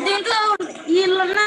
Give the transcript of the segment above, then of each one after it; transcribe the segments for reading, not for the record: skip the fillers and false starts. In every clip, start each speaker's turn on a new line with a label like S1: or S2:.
S1: దీంట్లో వీళ్ళున్న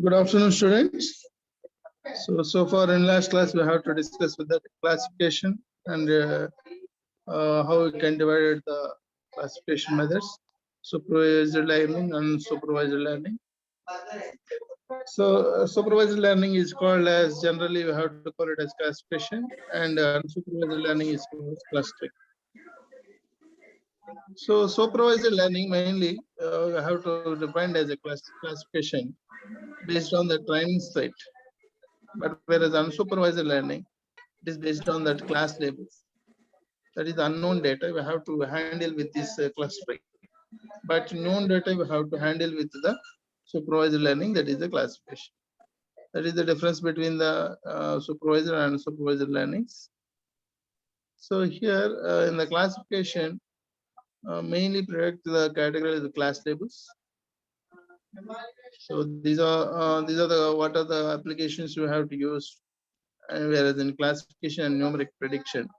S2: Good afternoon, students. So far in last class, we have to discuss with the classification and how we can divide the classification methods, supervised learning and unsupervised learning. So supervised learning is called as, generally we have to call it as classification, and unsupervised learning is called as clustering. So supervised learning mainly we have to define as a classification based on the training set. But whereas unsupervised learning, It is based on that class labels. That is unknown data. We have to handle with this clustering. But known data we have to handle with the supervised learning. That is the classification. That is the difference between the supervised and unsupervised learnings. So here in the classification, mainly predict the category of the class labels. So these are the what are the applications you have to use, whereas in classification and numeric prediction,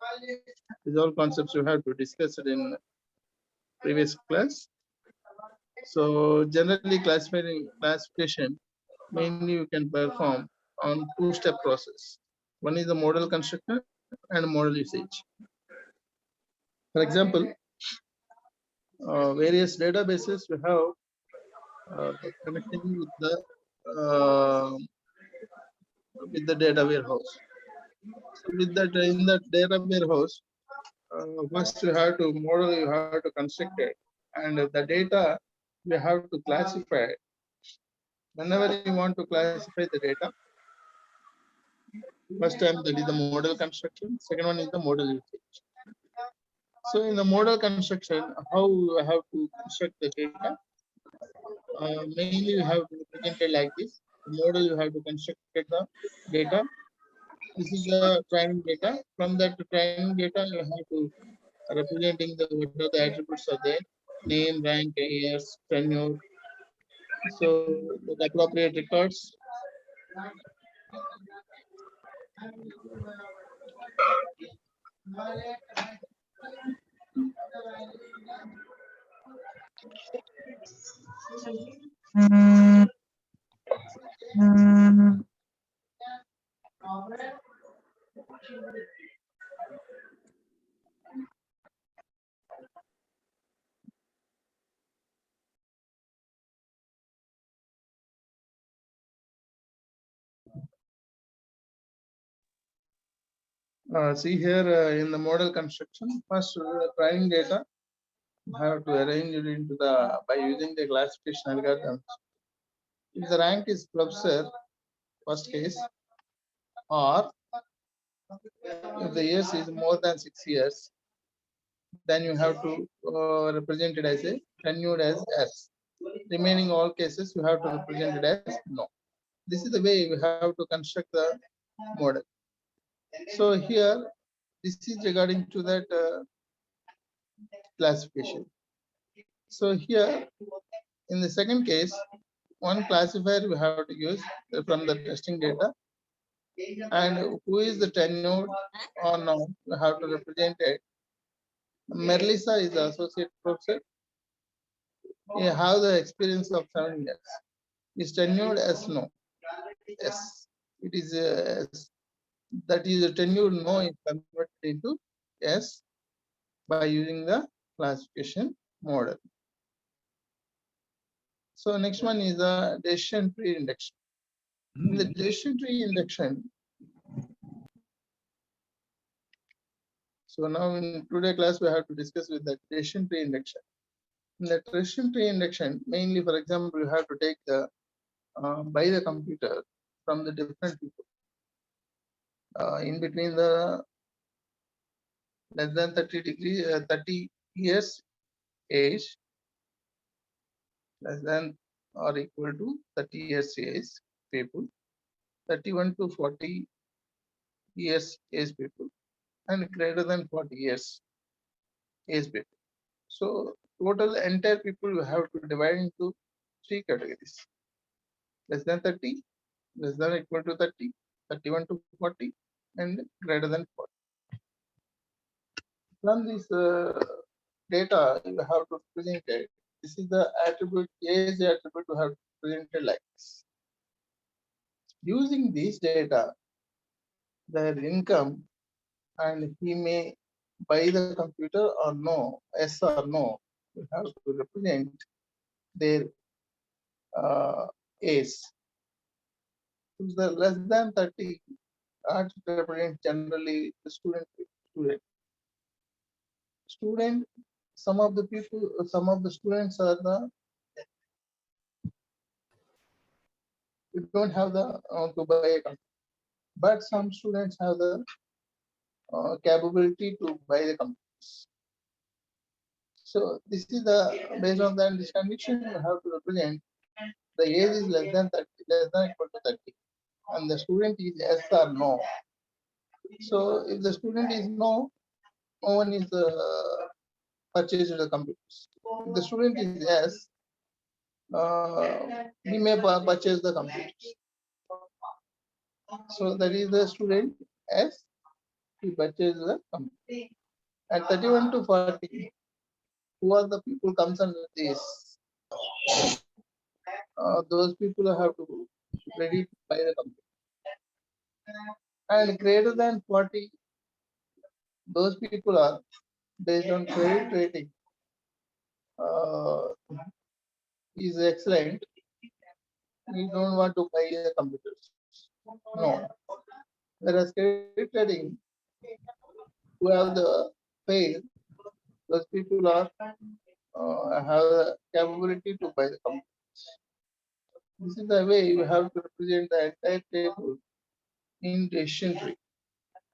S2: these all concepts you have to discuss it in previous class. So generally classification mainly you can perform on two-step process. One is the model construction and model usage. For example, various databases we have connecting with the data warehouse. So with that, in that data warehouse, first you have to model, you have to construct it, and the data you have to classify it. Whenever you want to classify the data, first time that is the model construction, second one is the model usage. So in the model construction, how you have to construct the data? Mainly you have to represent it like this. The model you have to construct the data. This is the training data. From that training data, you have to representing the what are the attributes are there: name, rank, years, tenure. So the appropriate records. See here in the model construction, first training data you have to arrange it into the by using the classification algorithms. If the rank is professor, first case, or if the years is more than 6 years, then you have to represent it as a tenured as S. Remaining all cases, you have to represent it as no. This is the way we have to construct the model. So here, this is regarding to that classification. So here, in the second case, one classifier we have to use from the testing data, and who is the tenured or no, we have to represent it. Merlisa is the associate professor. He have the experience of 7 years. Is tenured as no. Yes, it is that is a tenured no is converted into yes by using the classification model. So next one is the decision tree induction. In the decision tree induction, so now in today class we have to discuss with the decision tree induction. In the decision tree induction, mainly for example, you have to take the by the computer from the different people in between the less than 30 years age, less than or equal to 30 years age people, 31 to 40 years age people, and greater than 40 years age people. So total entire people you have to divide into 3 categories: less than 30, less than or equal to 30, 31 to 40, and greater than 40. From this data, you have to present it. This is the attribute, age attribute you have to present it like this. Using this data, their income, and he may buy the computer or no, yes or no, you have to represent their age. The less than 30 are to represent generally the student. Student, some of the people, some of the students are the you don't have the to buy a computer, but some students have the capability to buy the computers. So this is the based on that this condition you have to represent the age is less than 30, less than equal to 30, and the student is yes or no. So if the student is no, no one is purchased the computers. If the student is yes, we may purchase the computers. So that is the student S, he purchase the computer. At 31 to 40, who are the people comes under this? Those people have to ready to buy the computer. And greater than 40, those people are based on credit rating. Is excellent. We don't want to buy the computers. No. Whereas credit rating, who have the faith, those people are have the capability to buy the computers. This is the way you have to represent the entire table in decision tree.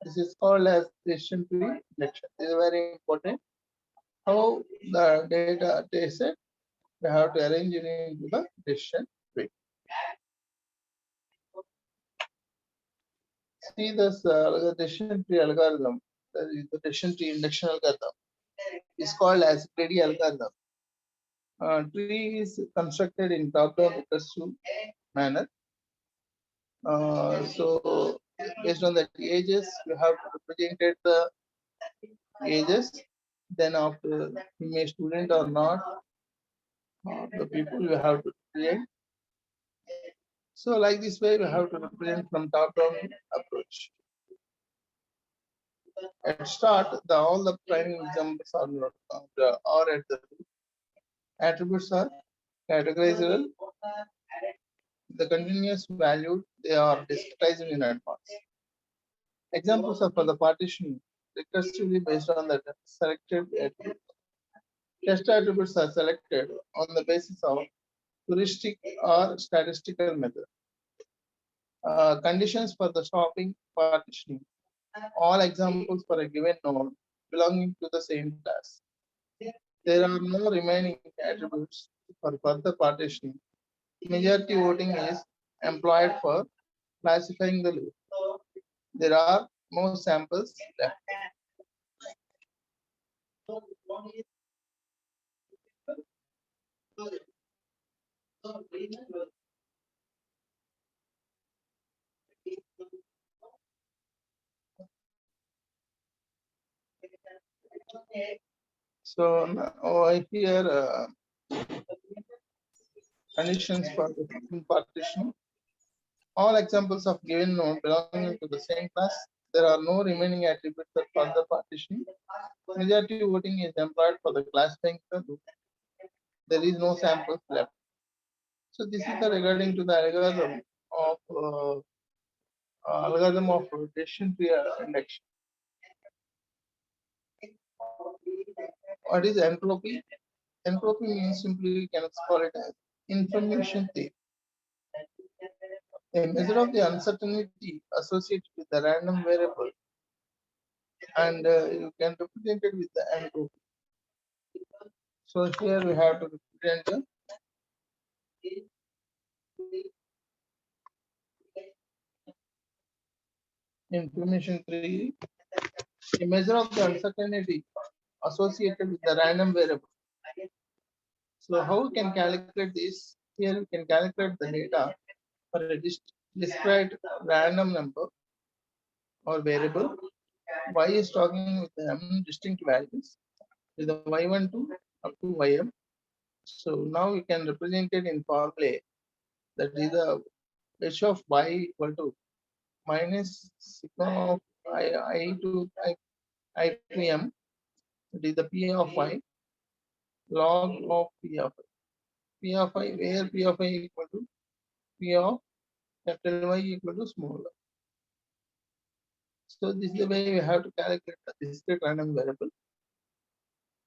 S2: This is called as decision tree index. This is very important. How the data is set, we have to arrange it into the decision tree. See this decision tree algorithm. The decision tree induction algorithm is called as greedy algorithm. Tree is constructed in top-down recursive manner. So based on the ages, you have to represent the ages. Then after you may student or not, the people you have to represent. So like this way, we have to represent from top-down approach. At start, all the training examples are at the root. Attributes are categorizable. The continuous valued, they are discretized in advance. Examples are for the partition recursively based on the selected attribute. Test attributes are selected on the basis of heuristic or statistical method. Conditions for the stopping partitioning. All examples for a given node belonging to the same class. There are no remaining attributes for further partitioning. Majority voting is employed for classifying the loop. There are no samples left. So now here conditions for the partition. All examples of given node belonging to the same class. There are no remaining attributes for further partitioning. Majority voting is employed for the classifying the loop. There is no samples left. So this is the regarding to the algorithm of decision tree index. What is entropy? Entropy means simply we can call it as information theory. A measure of the uncertainty associated with the random variable, and you can represent it with the entropy. So here we have to represent information theory, a measure of the uncertainty associated with the random variable. So how we can calculate this? Here we can calculate the data for a described random number or variable. Y is talking with the m distinct values with the y12 up to ym. So now we can represent it in formula, that is the h of y equal to minus sigma of I to m. It is the p of y log of p of I. P of I, where p of I equal to p of capital Y equal to small y. So this is the way we have to calculate the discrete random variable.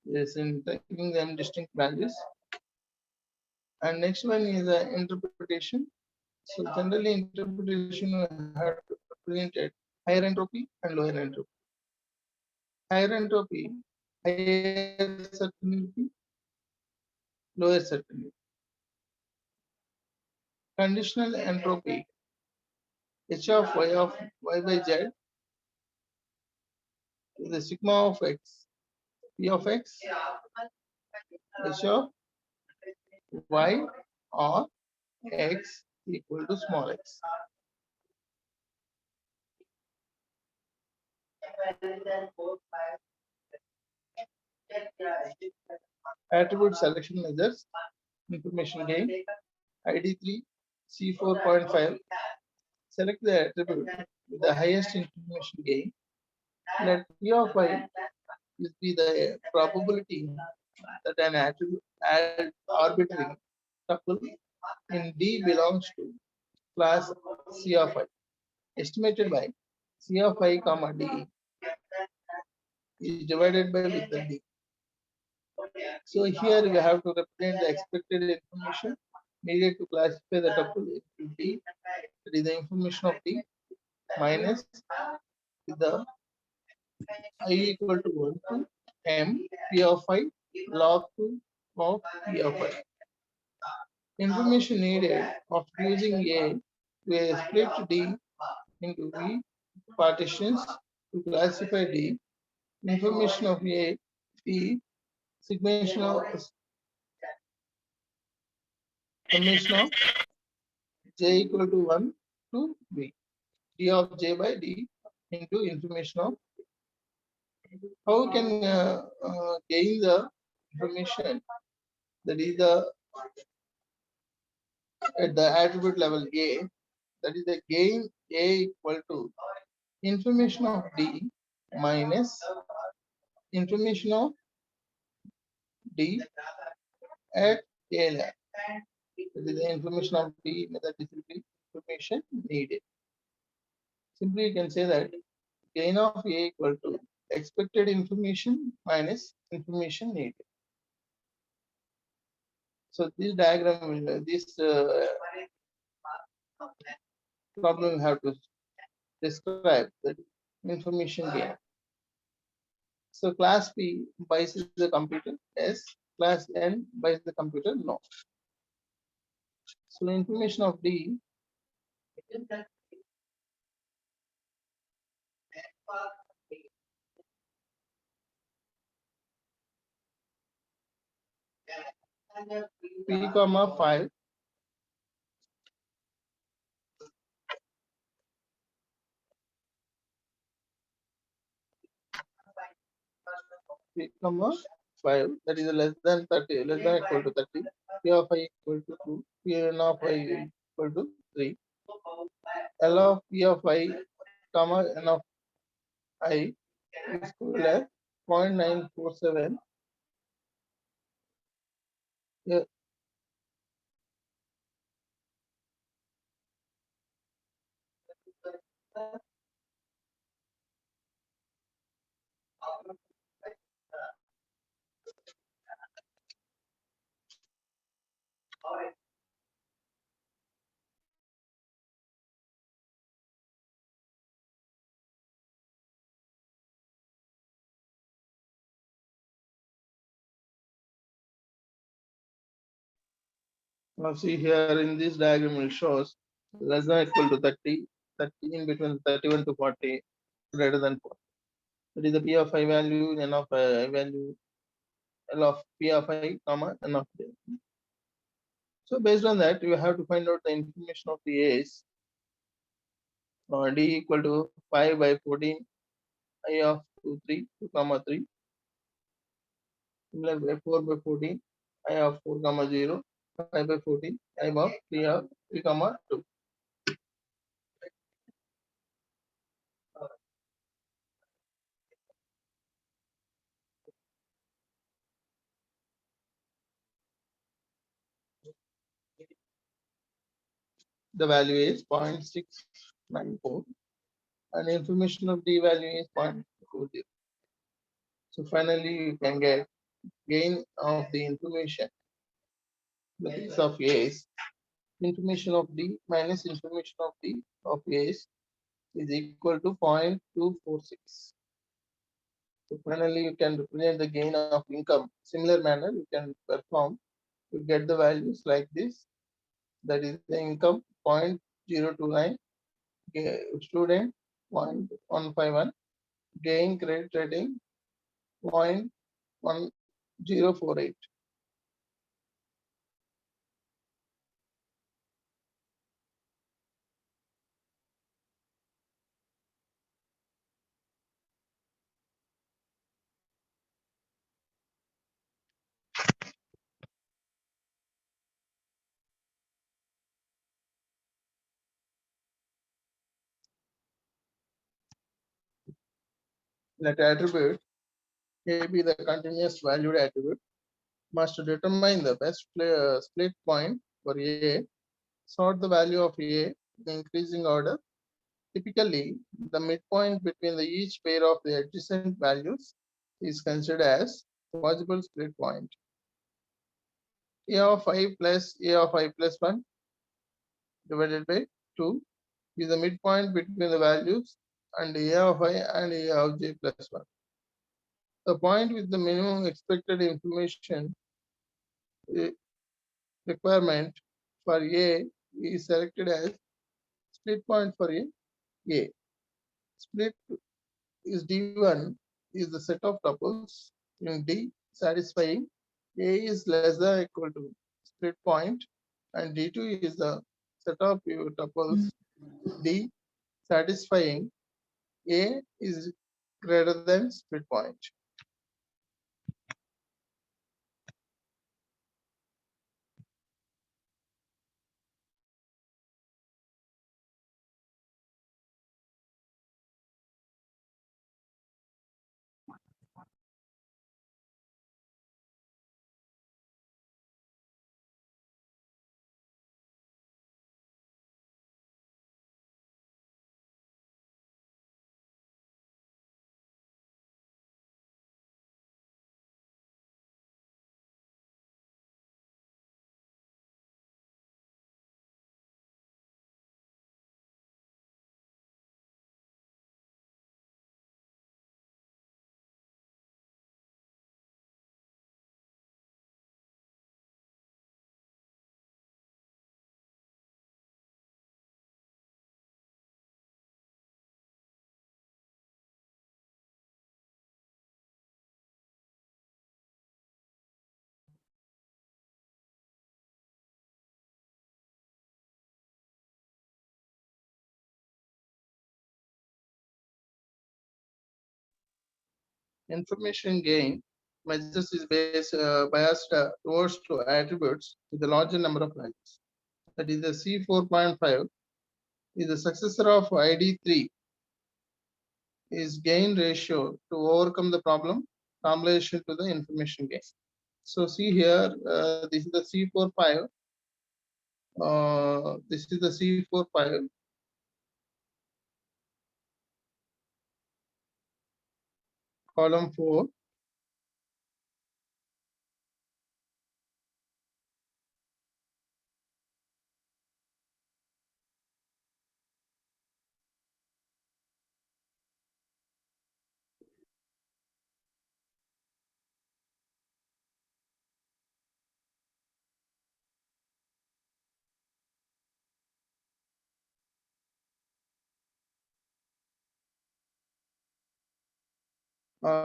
S2: Yes, in taking them distinct values. And next one is the interpretation. So generally interpretation we have to represent higher entropy and lower entropy. higher entropy, higher certainty, lower certainty. Conditional entropy, h of y by z is the sigma of x, p of x, h of y or x equal to small x. Attribute selection measures information gain. ID3 C4.5. Select the attribute with the highest information gain. Let P of I is be the probability that an attribute arbitrary tuple in D belongs to class C of I. Estimated by C of I comma D is divided by with the D. So here we have to represent the expected information needed to classify the tuple into D. That is the information of D minus the I equal to 1 to M P of I log 2 of P of I. Information needed after using A to split D into V partitions to classify D. Information of A, P, summation of J equal to 1 to B. D of J by D into information of how we can gain the information that is the at the attribute level A, that is the gain A equal to information of D minus information of D at A level. That is the information of D, that is the information needed. Simply you can say that gain of A equal to expected information minus information needed. So this diagram, this problem we have to describe the information gain. So class P buys the computer, yes. Class N buys the computer, no. So information of D P comma 5 P comma 5, that is less than 30, less than equal to 30. P of I equal to 2, P of I equal to 3. L of P of I comma N of I is equal to 0.947. Now see here in this diagram it shows less than equal to 30, 30 in between 31 to 40, greater than 40. That is the P of I value, N of I value, L of P of I comma N of J. So based on that, you have to find out the information of the A's. D equal to 5 by 14, I of 2, 3, 2 comma 3. Similar by 4 by 14, I of 4 comma 0, 5 by 14, I of 3 of 3 comma 2. The value is 0.694 and information of D value is 0.40. So finally you can get gain of the information. The case of A is information of D minus information of D of A is equal to 0.246. So finally, you can represent the gain of income. Similar manner, you can perform to get the values like this. That is the income 0.029, student 0.151, gain credit rating 0.1048. Let attribute A be the continuous valued attribute, must determine the best split point for A, sort the value of A in increasing order. Typically, the midpoint between each pair of the adjacent values is considered as possible split point. A of I plus A of I plus 1 divided by 2 is the midpoint between the values and A of I and A of J plus 1. The point with the minimum expected information requirement for A is selected as split point for A. Split is D1 is the set of tuples in D satisfying A is less than or equal to split point, and D2 is the set of tuples D satisfying A is greater than split point. Information gain measures is biased towards to attributes with a larger number of values. That is the C4.5 is the successor of ID3 is gain ratio to overcome the problem translation to the information gain. So see here, this is the C45. This is the C45. Column 4.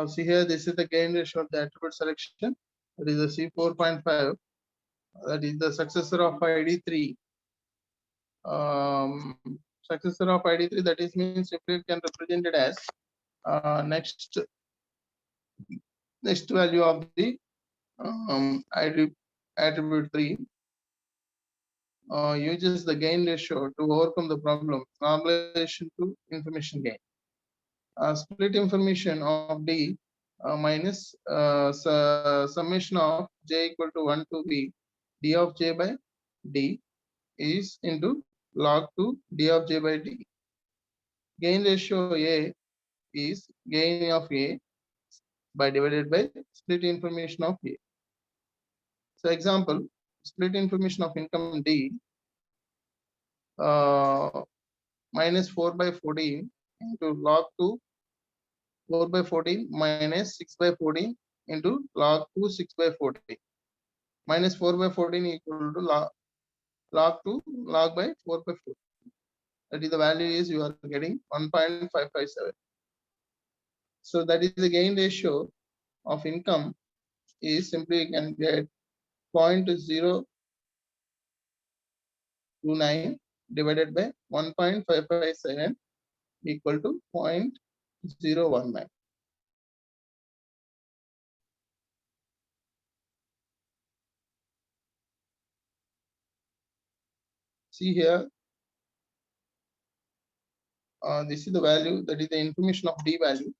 S2: See here, this is the gain ratio of the attribute selection. That is the C4.5. That is the successor of ID3. Successor of ID3, that is means simply can represent it as next value of the attribute 3 uses the gain ratio to overcome the problem normalization to information gain. Split information of D minus summation of J equal to 1 to B D of J by D is into log 2 D of J by D. Gain ratio A is gain of A by divided by split information of A. So example, split information of income D minus 4 by 14 into log 2 4 by 14 minus 6 by 14 into log 2 6 by 14 minus 4 by 14 equal to log 2 log by 4 by 14. That is the value is you are getting 1.557. So that is the gain ratio of income is simply you can get 0.029 divided by 1.557 equal to 0.019. See here, this is the value, that is the information of D value.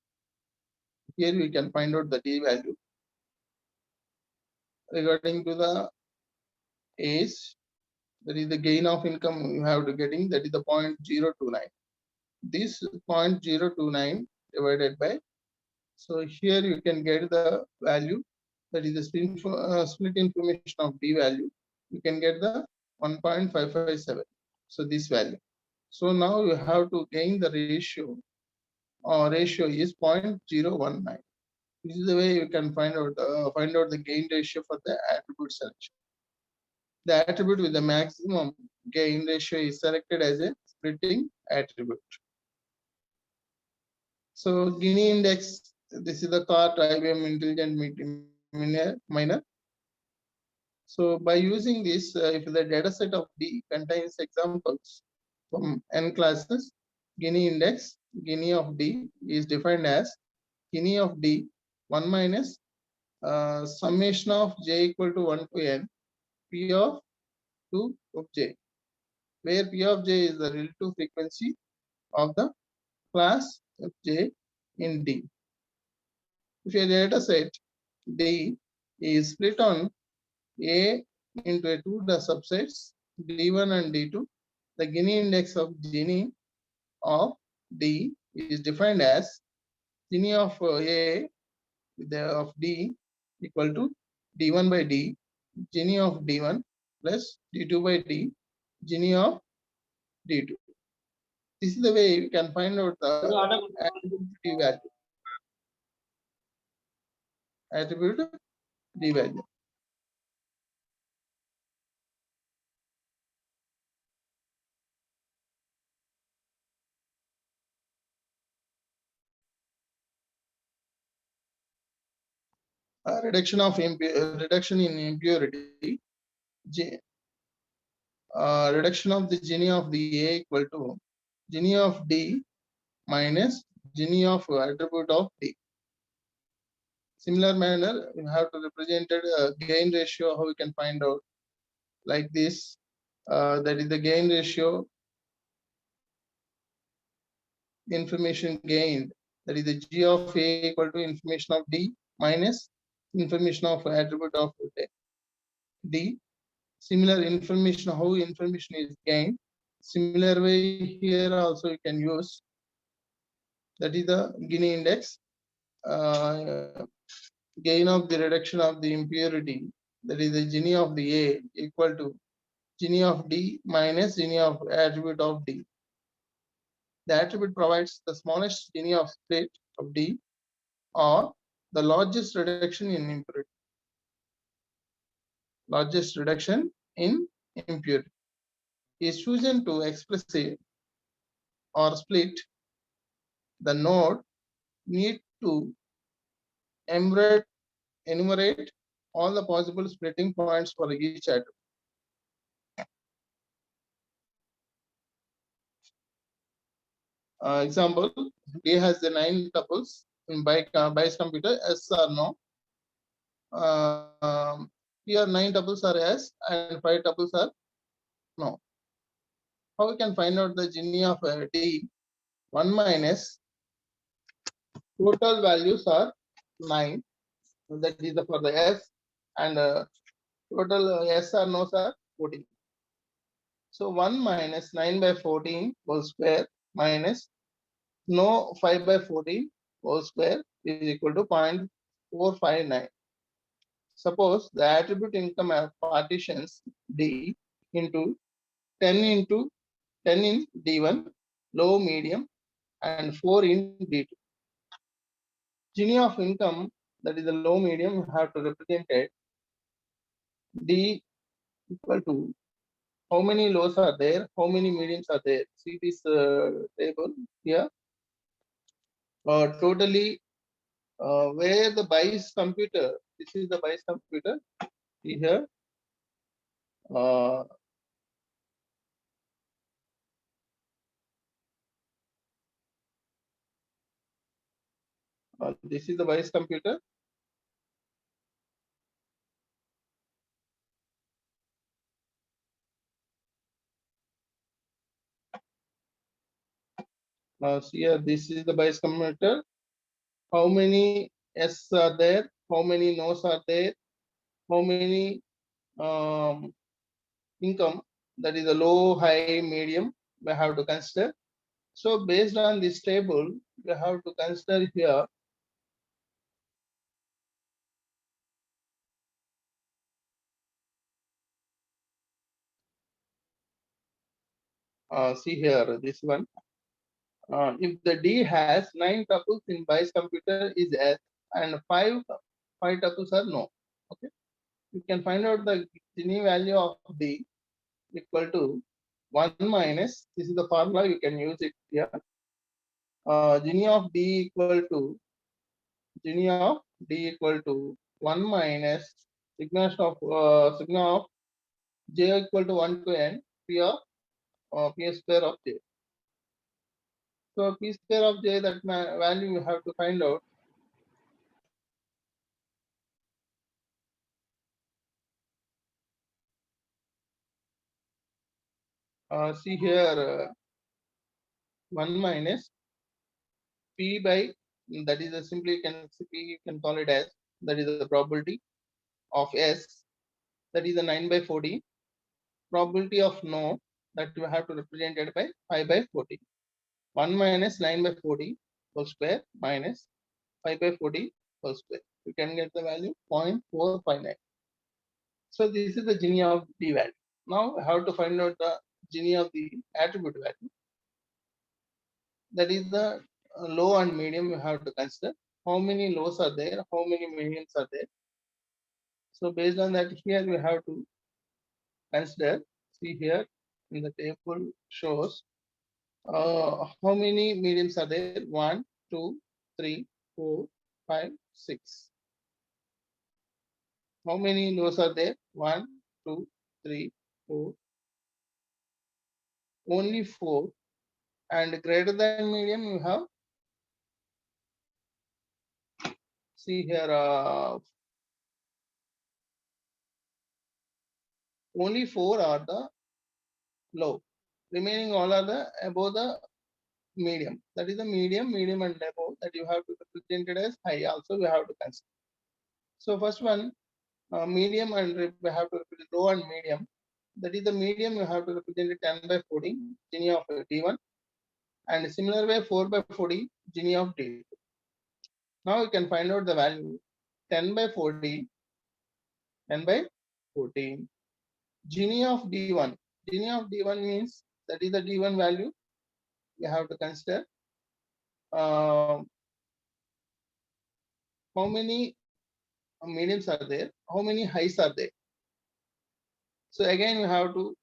S2: Here we can find out the D value. Regarding to the age, that is the gain of income you have to getting, that is the 0.029. This 0.029 divided by, so here you can get the value, that is the split information of D value. You can get the 1.557. So this value. So now you have to gain the ratio, or ratio is 0.019. This is the way you can find out the gain ratio for the attribute selection. The attribute with the maximum gain ratio is selected as a splitting attribute. So Gini index, this is the CART IBM Intelligent Miner. So by using this, if the data set of D contains examples from n classes, Gini index, Gini of D is defined as Gini of D 1 minus summation of j equal to 1 to n, P of 2 of j, where P of j is the relative frequency of the class of j in D. If a data set D is split on A into two subsets D1 and D2, the Gini index of Gini of D is defined as Gini of A of D equal to D1 by D, Gini of D1 plus D2 by D, Gini of D2. This is the way you can find out the attribute D value. Attribute D value. Reduction in impurity. Reduction of the Gini of the A equal to Gini of D minus Gini of attribute of D. Similar manner, you have to represent a gain ratio, how we can find out like this. That is the gain ratio, information gained, that is the G of A equal to information of D minus information of attribute of D. Similar information, how information is gained. Similar way here also you can use, that is the Gini index, gain of the reduction of the impurity, that is the Gini of the A equal to Gini of D minus Gini of attribute of D. The attribute provides the smallest Gini of split of D or the largest reduction in impurity. Largest reduction in impurity is chosen to express it or split. The node need to enumerate all the possible splitting points for each attribute. Example, D has the 9 tuples in Bayes computer, S or no. Here 9 tuples are S and 5 tuples are no. How we can find out the Gini of D? 1 minus total values are 9. That is for the S, and total S or no's are 14. So 1 minus 9 by 14 whole square minus no 5 by 14 whole square is equal to 0.459. Suppose the attribute income partitions D into 10 into 10 in D1, low, medium, and 4 in D2. Gini of income, that is the low medium, you have to represent it. D equal to how many lows are there, how many mediums are there. See this table here. Totally, where the BICE computer, this is the BICE computer. See here. Uh, this is the BICE computer. See here, this is the BICE computer. How many S are there? How many no's are there? How many income, that is a low, high, medium, we have to consider. So based on this table, we have to consider here see here this one. If the D has 9 tuples in BICE computer is S and 5 tuples are no. Okay, you can find out the Gini value of D equal to 1 minus, this is the formula, you can use it here. Gini of D equal to Gini of D equal to 1 minus sigma of J equal to 1 to N P of P square of J. So P square of J, that value you have to find out. See here, 1 minus P by, that is a simply you can call it as, that is the probability of S, that is a 9 by 40. Probability of no, that you have to represent it by 5 by 40. 1 minus 9 by 40 whole square minus 5 by 40 whole square. You can get the value 0.459. So this is the Gini of D value. Now I have to find out the Gini of the attribute value. That is the low and medium you have to consider. How many lows are there? How many mediums are there? So based on that, here we have to consider. See here in the table shows how many mediums are there? 1, 2, 3, 4, 5, 6. How many lows are there? 1, 2, 3, 4. Only 4. And greater than medium, you have, see here, only 4 are the low. Remaining all are the above the medium. That is the medium, medium and above, that you have to represent it as high. Also, we have to consider. So first one, medium, and we have to represent low and medium. That is the medium, you have to represent it 10 by 40, Gini of D1. And similar way, 4 by 40, Gini of D2. Now you can find out the value 10 by 40, 10 by 14. Gini of D1. Gini of D1 means that is the D1 value you have to consider. How many mediums are there? How many highs are there? So again, you have to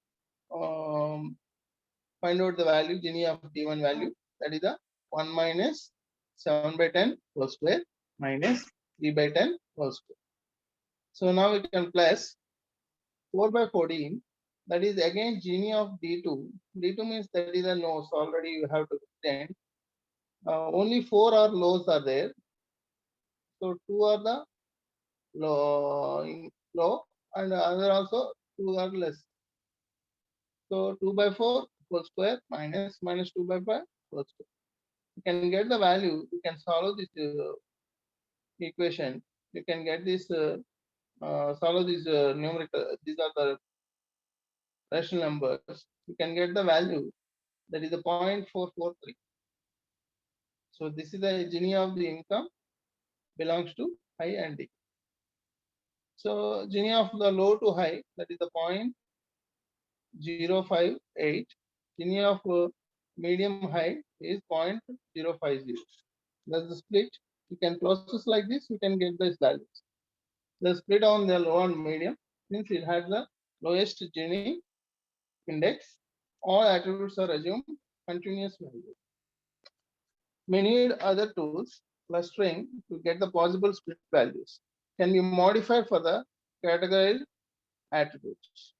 S2: find out the value Gini of D1 value. That is the 1 minus 7 by 10 whole square minus 3 by 10 whole square. So now we can plus 4 by 14. That is again Gini of D2. D2 means that is a no. So already you have to extend. Only 4 are lows are there. So 2 are the low and other also 2 are less. So 2 by 4 whole square minus 2 by 5 whole square. You can get the value. You can solve this equation. You can get this solve this numerical. These are the rational numbers. You can get the value, that is the 0.443. So this is the Gini of the income belongs to high and D. So Gini of the low to high, that is the 0.058. Gini of medium high is 0.050. That's the split You can process like this, you can get these values. The split on the low and medium means it has the lowest Gini index. All attributes are assumed continuous value. We need other tools, clustering, to get the possible split values. Can be modified for the categorized attributes.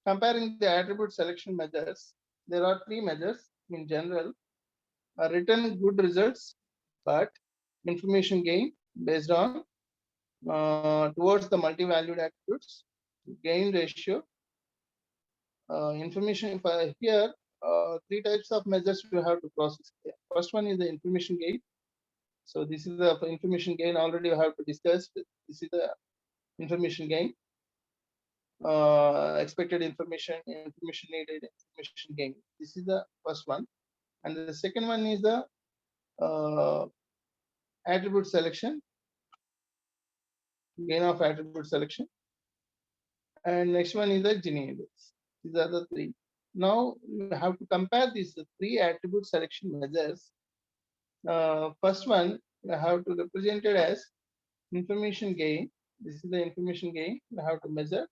S2: Comparing the attribute selection measures, there are three measures in general. Return good results, but information gain based on towards the multi-valued attributes, gain ratio, information. Here, three types of measures we have to process. First one is the information gain. So this is the information gain already we have to discuss. This is the information gain. Expected information, information needed, information gain. This is the first one. And the second one is the attribute selection, gain of attribute selection. And next one is the Gini index. These are the three. Now you have to compare these three attribute selection measures. First one, you have to represent it as information gain. This is the information gain. You have to measure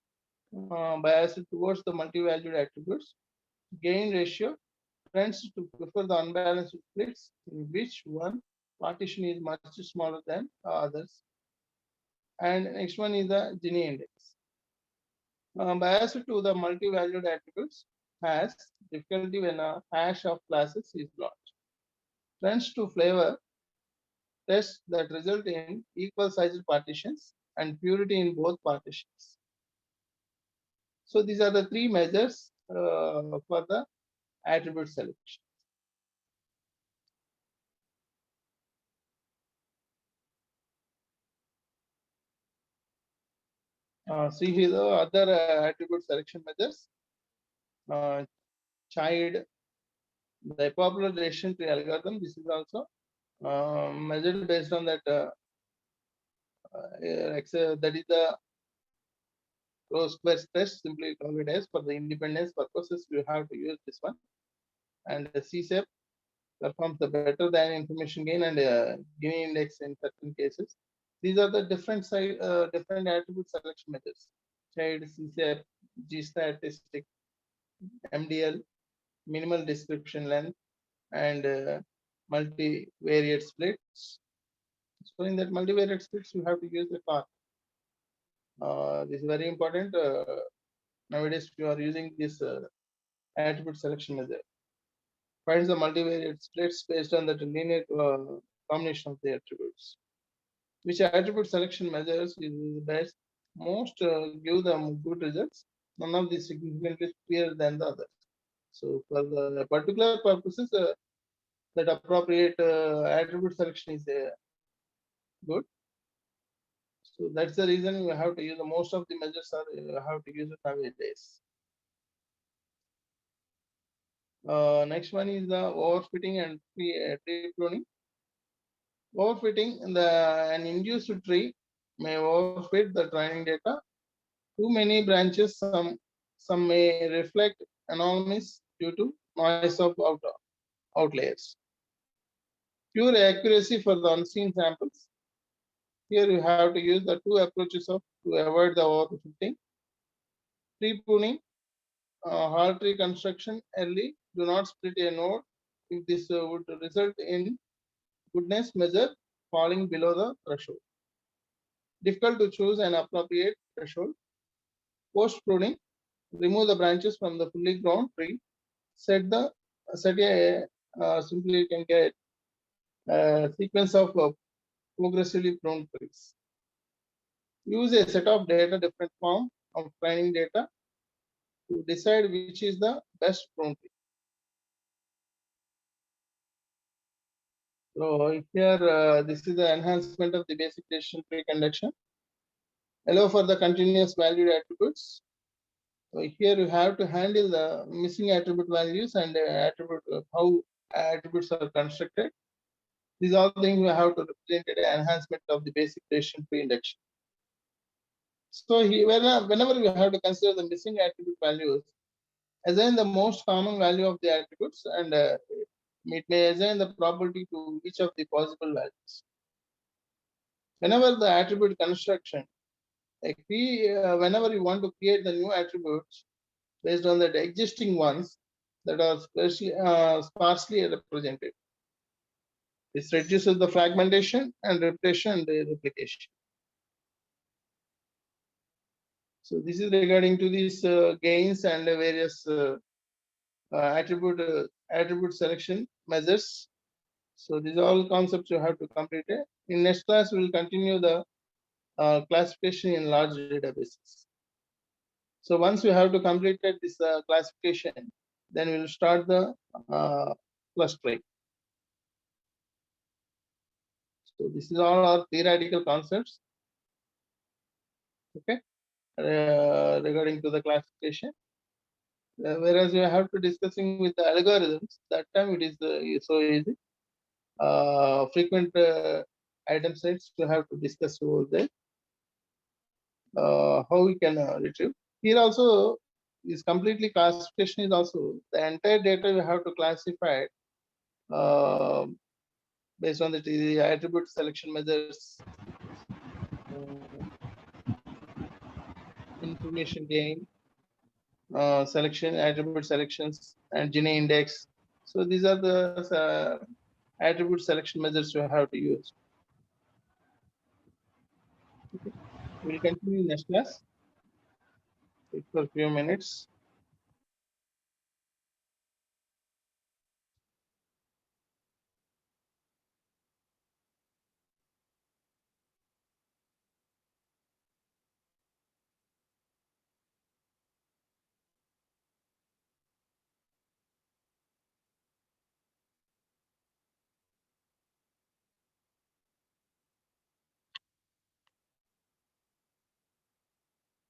S2: bias towards the multi-valued attributes. Gain ratio tends to prefer the unbalanced splits in which one partition is much smaller than others. And next one is the Gini index. Bias to the multi-valued attributes has difficulty when a hash of classes is launched. Trends to flavor tests that result in equal sized partitions and purity in both partitions. So these are the three measures for the attribute selection. See here the other attribute selection measures. Child, the popularization tree algorithm. This is also measured based on that. That is the rho-square test. Simply call it as for the independence purposes. You have to use this one. And the CSEP performs the better than information gain and Gini index in certain cases. These are the different different attribute selection methods. Child, CSEP, G-statistic, MDL, minimal description length, and multivariate splits. So in that multivariate splits, you have to use the path. This is very important. Nowadays, you are using this attribute selection method. Finds the multivariate splits based on the linear combination of the attributes. Which attribute selection measures is the best? Most give them good results. None of these significantly superior than the other. So for the particular purposes, that appropriate attribute selection is good. So that's the reason you have to use most of the measures are you have to use it nowadays. Next one is the overfitting and tree pruning. Overfitting an induced tree may overfit the training data. Too many branches, some may reflect anomalies due to noise of outliers. Pure accuracy for the unseen samples. Here you have to use the two approaches to avoid the overfitting. Tree pruning, hard tree construction early. Do not split a node if this would result in goodness measure falling below the threshold. Difficult to choose an appropriate threshold. Post pruning, remove the branches from the fully grown tree. Set a simply you can get a sequence of progressively pruned trees. Use a set of data different form of training data to decide which is the best prune tree. So here this is the enhancement of the basic decision tree conduction. Allow for the continuous valued attributes. So here you have to handle the missing attribute values and how attributes are constructed. These are things we have to represent an enhancement of the basic decision tree induction. So here, whenever we have to consider the missing attribute values, assign the most common value of the attributes and it may assign the probability to each of the possible values. Whenever the attribute construction, like whenever you want to create the new attributes based on the existing ones that are sparsely represented, this reduces the fragmentation and repetition and the replication. So this is regarding to these gains and various attribute selection measures. So these are all concepts you have to complete it. In next class, we will continue the classification in large databases. So once we have to complete this classification, then we will start the clustering. So this is all our theoretical concepts. Okay, regarding to the classification. Whereas you have to discussing with the algorithms, that time it is so easy. Frequent item sets you have to discuss over there. How we can retrieve. Here also is completely classification is also the entire data we have to classify it, based on the attribute selection measures, information gain, selection, attribute selections, and Gini index. So these are the attribute selection measures you have to use. Okay. We'll continue next class. Wait for a few minutes.